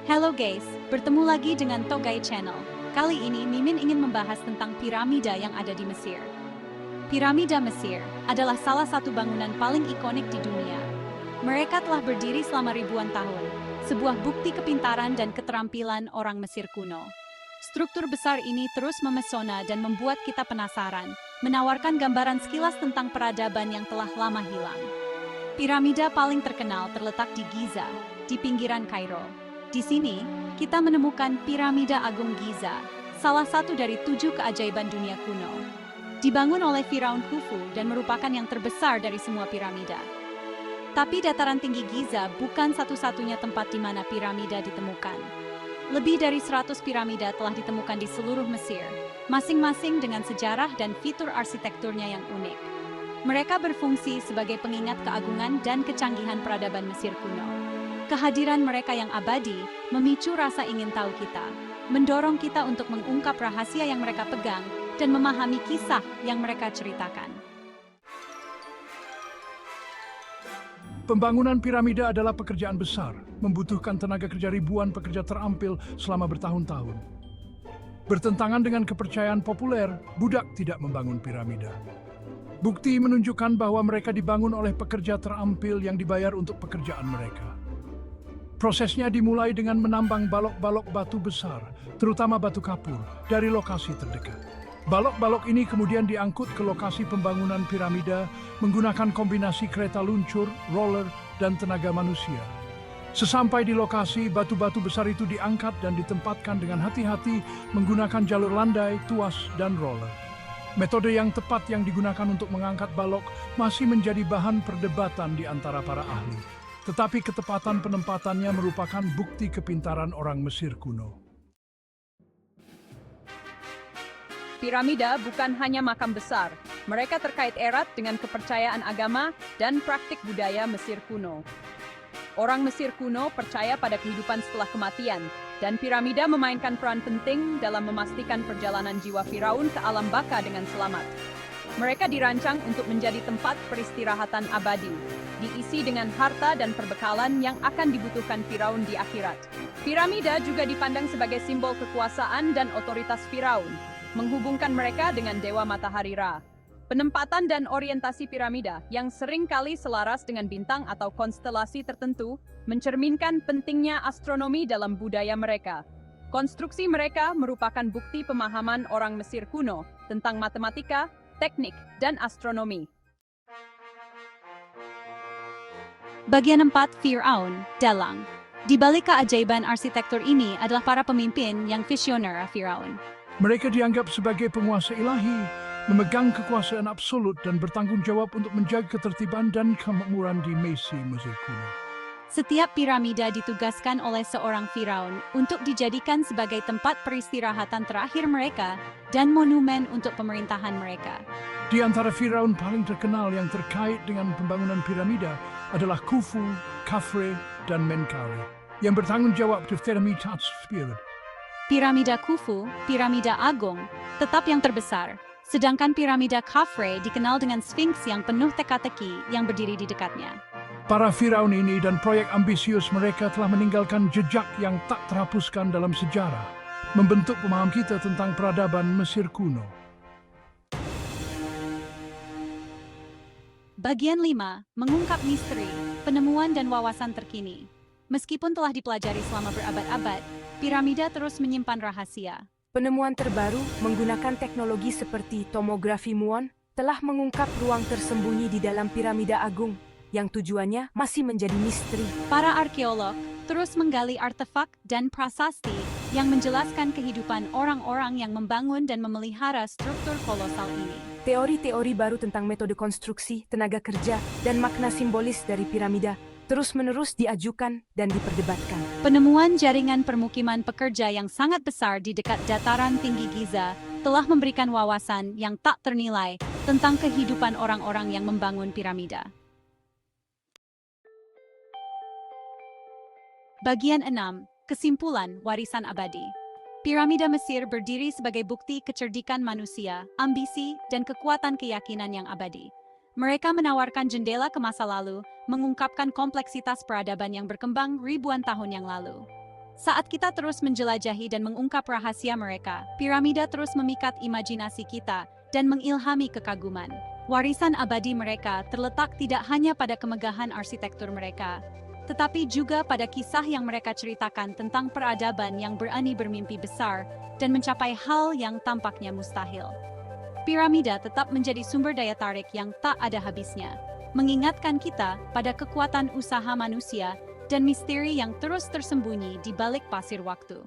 Halo guys, bertemu lagi dengan Togai Channel. Kali ini Mimin ingin membahas tentang piramida yang ada di Mesir. Piramida Mesir adalah salah satu bangunan paling ikonik di dunia. Mereka telah berdiri selama ribuan tahun, sebuah bukti kepintaran dan keterampilan orang Mesir kuno. Struktur besar ini terus memesona dan membuat kita penasaran, menawarkan gambaran sekilas tentang peradaban yang telah lama hilang. Piramida paling terkenal terletak di Giza, di pinggiran Kairo. Di sini, kita menemukan Piramida Agung Giza, salah satu dari 7 keajaiban dunia kuno. Dibangun oleh Firaun Khufu dan merupakan yang terbesar dari semua piramida. Tapi dataran tinggi Giza bukan satu-satunya tempat di mana piramida ditemukan. Lebih dari 100 piramida telah ditemukan di seluruh Mesir, masing-masing dengan sejarah dan fitur arsitekturnya yang unik. Mereka berfungsi sebagai pengingat keagungan dan kecanggihan peradaban Mesir kuno. Kehadiran mereka yang abadi memicu rasa ingin tahu kita, mendorong kita untuk mengungkap rahasia yang mereka pegang dan memahami kisah yang mereka ceritakan. Pembangunan piramida adalah pekerjaan besar, membutuhkan tenaga kerja ribuan pekerja terampil selama bertahun-tahun. Bertentangan dengan kepercayaan populer, budak tidak membangun piramida. Bukti menunjukkan bahwa mereka dibangun oleh pekerja terampil yang dibayar untuk pekerjaan mereka. Prosesnya dimulai dengan menambang balok-balok batu besar, terutama batu kapur, dari lokasi terdekat. Balok-balok ini kemudian diangkut ke lokasi pembangunan piramida menggunakan kombinasi kereta luncur, roller, dan tenaga manusia. Sesampai di lokasi, batu-batu besar itu diangkat dan ditempatkan dengan hati-hati menggunakan jalur landai, tuas, dan roller. Metode yang tepat yang digunakan untuk mengangkat balok masih menjadi bahan perdebatan di antara para ahli. Tetapi ketepatan penempatannya merupakan bukti kepintaran orang Mesir kuno. Piramida bukan hanya makam besar, mereka terkait erat dengan kepercayaan agama dan praktik budaya Mesir kuno. Orang Mesir kuno percaya pada kehidupan setelah kematian, dan piramida memainkan peran penting dalam memastikan perjalanan jiwa Firaun ke alam baka dengan selamat. Mereka dirancang untuk menjadi tempat peristirahatan abadi, diisi dengan harta dan perbekalan yang akan dibutuhkan Firaun di akhirat. Piramida juga dipandang sebagai simbol kekuasaan dan otoritas Firaun, menghubungkan mereka dengan Dewa Matahari Ra. Penempatan dan orientasi piramida yang sering kali selaras dengan bintang atau konstelasi tertentu mencerminkan pentingnya astronomi dalam budaya mereka. Konstruksi mereka merupakan bukti pemahaman orang Mesir kuno tentang matematika, teknik, dan astronomi. Bagian 4, Firaun, Dalang. Di balik keajaiban arsitektur ini adalah para pemimpin yang visioner Firaun. Mereka dianggap sebagai penguasa ilahi, memegang kekuasaan absolut dan bertanggung jawab untuk menjaga ketertiban dan kemakmuran di Mesir kuno. Setiap piramida ditugaskan oleh seorang Firaun untuk dijadikan sebagai tempat peristirahatan terakhir mereka dan monumen untuk pemerintahan mereka. Di antara Firaun paling terkenal yang terkait dengan pembangunan piramida adalah Khufu, Khafre, dan Menkaure, yang bertanggung jawab Termitat Spirit. Piramida Khufu, piramida agung, tetap yang terbesar, sedangkan piramida Khafre dikenal dengan Sphinx yang penuh teka-teki yang berdiri di dekatnya. Para Firaun ini dan proyek ambisius mereka telah meninggalkan jejak yang tak terhapuskan dalam sejarah, membentuk pemahaman kita tentang peradaban Mesir kuno. Bagian 5, mengungkap misteri, penemuan dan wawasan terkini. Meskipun telah dipelajari selama berabad-abad, piramida terus menyimpan rahasia. Penemuan terbaru menggunakan teknologi seperti tomografi muon telah mengungkap ruang tersembunyi di dalam piramida agung, yang tujuannya masih menjadi misteri. Para arkeolog terus menggali artefak dan prasasti yang menjelaskan kehidupan orang-orang yang membangun dan memelihara struktur kolosal ini. Teori-teori baru tentang metode konstruksi, tenaga kerja, dan makna simbolis dari piramida terus-menerus diajukan dan diperdebatkan. Penemuan jaringan permukiman pekerja yang sangat besar di dekat dataran tinggi Giza telah memberikan wawasan yang tak ternilai tentang kehidupan orang-orang yang membangun piramida. Bagian 6, kesimpulan warisan abadi. Piramida Mesir berdiri sebagai bukti kecerdikan manusia, ambisi, dan kekuatan keyakinan yang abadi. Mereka menawarkan jendela ke masa lalu, mengungkapkan kompleksitas peradaban yang berkembang ribuan tahun yang lalu. Saat kita terus menjelajahi dan mengungkap rahasia mereka, piramida terus memikat imajinasi kita dan mengilhami kekaguman. Warisan abadi mereka terletak tidak hanya pada kemegahan arsitektur mereka, tetapi juga pada kisah yang mereka ceritakan tentang peradaban yang berani bermimpi besar dan mencapai hal yang tampaknya mustahil. Piramida tetap menjadi sumber daya tarik yang tak ada habisnya, mengingatkan kita pada kekuatan usaha manusia dan misteri yang terus tersembunyi di balik pasir waktu.